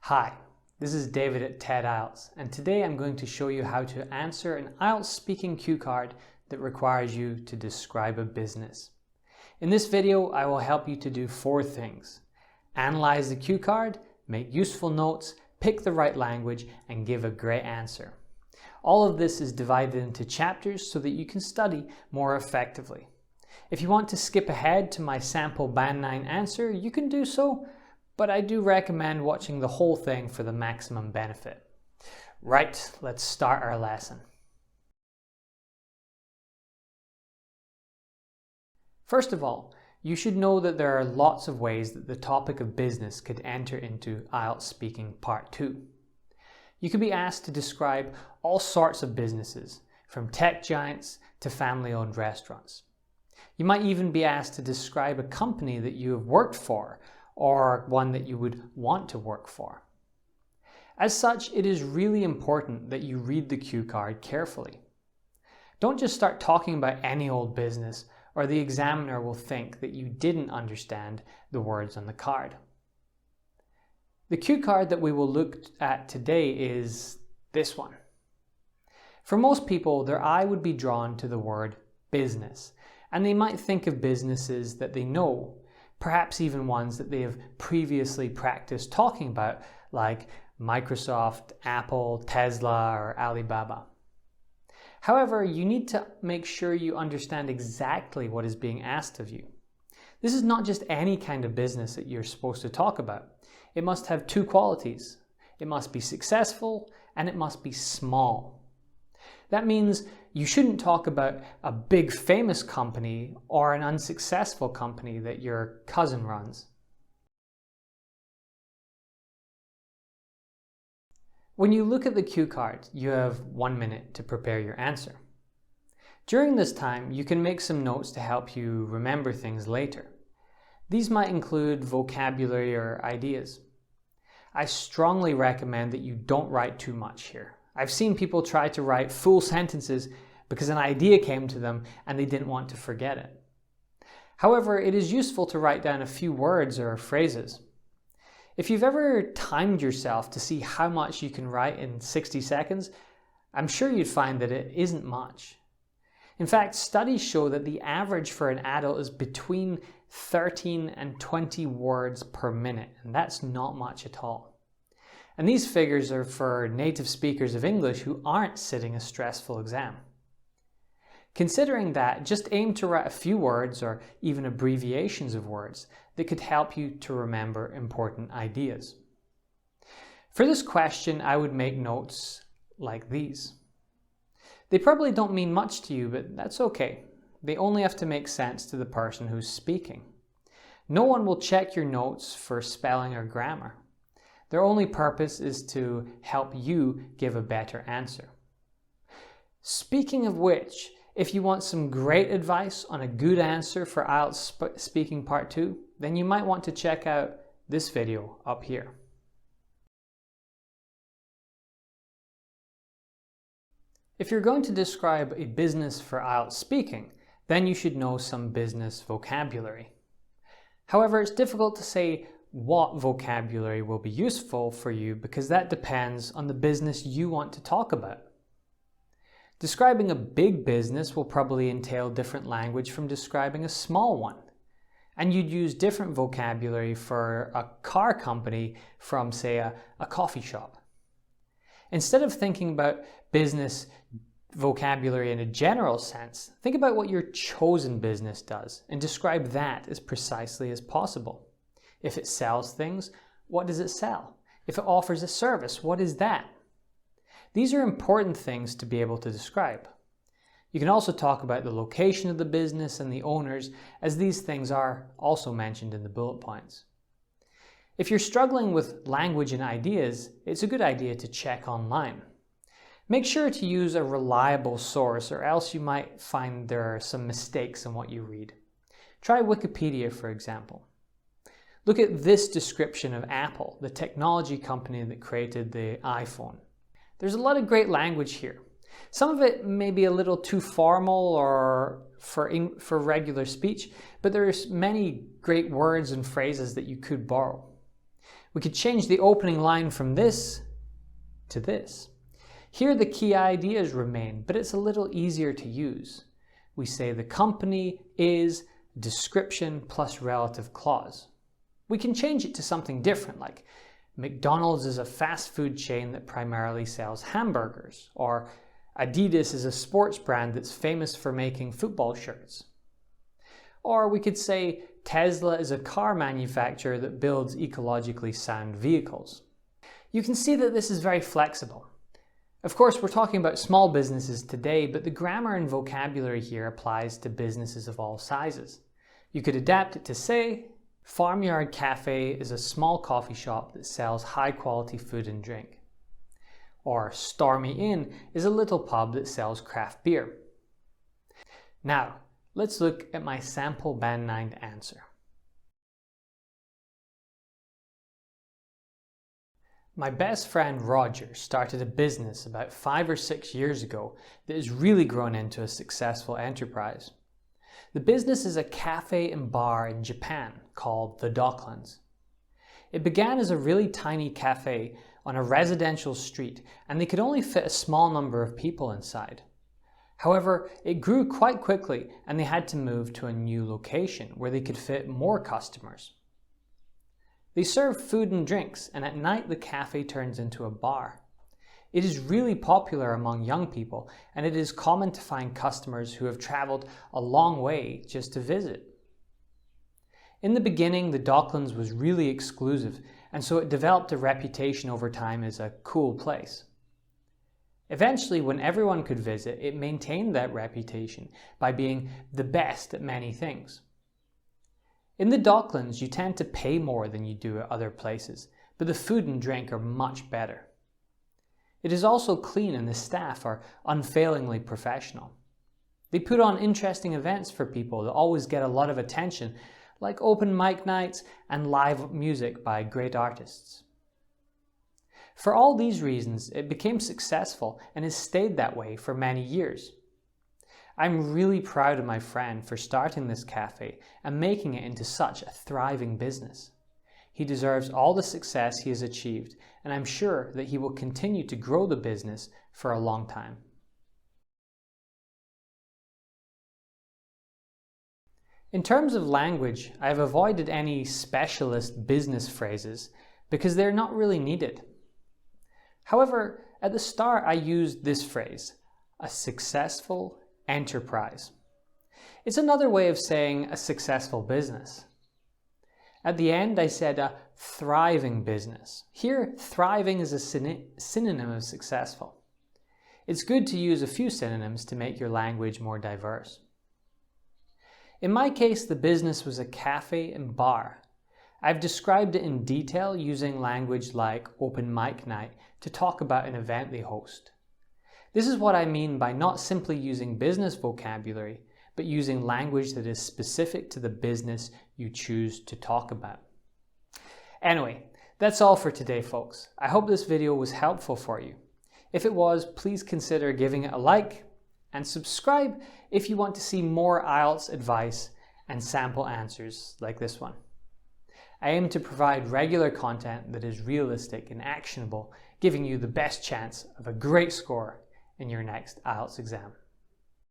Hi, this is David at TED-IELTS, and today I'm going to show you how to answer an IELTS speaking cue card that requires you to describe a business. In this video, I will help you to do 4 things. Analyze the cue card, make useful notes, pick the right language, and give a great answer. All of this is divided into chapters so that you can study more effectively. If you want to skip ahead to my sample Band 9 answer, you can do so, but I do recommend watching the whole thing for the maximum benefit. Right, let's start our lesson. First of all, you should know that there are lots of ways that the topic of business could enter into IELTS Speaking Part 2. You could be asked to describe all sorts of businesses, from tech giants to family-owned restaurants. You might even be asked to describe a company that you have worked for, or one that you would want to work for. As such, it is really important that you read the cue card carefully. Don't just start talking about any old business, or the examiner will think that you didn't understand the words on the card. The cue card that we will look at today is this one. For most people, their eye would be drawn to the word business, and they might think of businesses that they know, perhaps even ones that they have previously practiced talking about, like Microsoft, Apple, Tesla, or Alibaba. However, you need to make sure you understand exactly what is being asked of you. This is not just any kind of business that you're supposed to talk about. It must have 2 qualities. It must be successful and it must be small. That means you shouldn't talk about a big famous company or an unsuccessful company that your cousin runs. When you look at the cue card, you have 1 minute to prepare your answer. During this time, you can make some notes to help you remember things later. These might include vocabulary or ideas. I strongly recommend that you don't write too much here. I've seen people try to write full sentences because an idea came to them and they didn't want to forget it. However, it is useful to write down a few words or phrases. If you've ever timed yourself to see how much you can write in 60 seconds, I'm sure you'd find that it isn't much. In fact, studies show that the average for an adult is between 13 and 20 words per minute, and that's not much at all. And these figures are for native speakers of English who aren't sitting a stressful exam. Considering that, just aim to write a few words or even abbreviations of words that could help you to remember important ideas. For this question, I would make notes like these. They probably don't mean much to you, but that's okay. They only have to make sense to the person who's speaking. No one will check your notes for spelling or grammar. Their only purpose is to help you give a better answer. Speaking of which, if you want some great advice on a good answer for IELTS Speaking Part 2, then you might want to check out this video up here. If you're going to describe a business for IELTS speaking, then you should know some business vocabulary. However, it's difficult to say what vocabulary will be useful for you because that depends on the business you want to talk about. Describing a big business will probably entail different language from describing a small one. And you'd use different vocabulary for a car company from, say, a coffee shop. Instead of thinking about business vocabulary in a general sense, think about what your chosen business does and describe that as precisely as possible. If it sells things, what does it sell? If it offers a service, what is that? These are important things to be able to describe. You can also talk about the location of the business and the owners, as these things are also mentioned in the bullet points. If you're struggling with language and ideas, it's a good idea to check online. Make sure to use a reliable source, or else you might find there are some mistakes in what you read. Try Wikipedia, for example. Look at this description of Apple, the technology company that created the iPhone. There's a lot of great language here. Some of it may be a little too formal or for regular speech, but there's many great words and phrases that you could borrow. We could change the opening line from this to this. Here the key ideas remain, but it's a little easier to use. We say the company is description plus relative clause. We can change it to something different, like McDonald's is a fast food chain that primarily sells hamburgers, or Adidas is a sports brand that's famous for making football shirts. Or we could say Tesla is a car manufacturer that builds ecologically sound vehicles. You can see that this is very flexible. Of course, we're talking about small businesses today, but the grammar and vocabulary here applies to businesses of all sizes. You could adapt it to say, Farmyard Cafe is a small coffee shop that sells high-quality food and drink. Or Stormy Inn is a little pub that sells craft beer. Now, let's look at my sample Band 9 answer. My best friend Roger started a business about 5 or 6 years ago that has really grown into a successful enterprise. The business is a cafe and bar in Japan called the Docklands. It began as a really tiny cafe on a residential street, and they could only fit a small number of people inside. However, it grew quite quickly and they had to move to a new location where they could fit more customers. They serve food and drinks, and at night the cafe turns into a bar. It is really popular among young people, and it is common to find customers who have traveled a long way just to visit. In the beginning, the Docklands was really exclusive, and so it developed a reputation over time as a cool place. Eventually, when everyone could visit, it maintained that reputation by being the best at many things. In the Docklands, you tend to pay more than you do at other places, but the food and drink are much better. It is also clean and the staff are unfailingly professional. They put on interesting events for people that always get a lot of attention, like open mic nights and live music by great artists. For all these reasons, it became successful and has stayed that way for many years. I'm really proud of my friend for starting this cafe and making it into such a thriving business. He deserves all the success he has achieved, and I'm sure that he will continue to grow the business for a long time. In terms of language, I have avoided any specialist business phrases because they're not really needed. However, at the start I used this phrase, a successful enterprise. It's another way of saying a successful business. At the end, I said a thriving business. Here, thriving is a synonym of successful. It's good to use a few synonyms to make your language more diverse. In my case, the business was a cafe and bar. I've described it in detail using language like open mic night to talk about an event they host. This is what I mean by not simply using business vocabulary, but using language that is specific to the business you choose to talk about. Anyway, that's all for today, folks. I hope this video was helpful for you. If it was, please consider giving it a like and subscribe if you want to see more IELTS advice and sample answers like this one. I aim to provide regular content that is realistic and actionable, giving you the best chance of a great score in your next IELTS exam.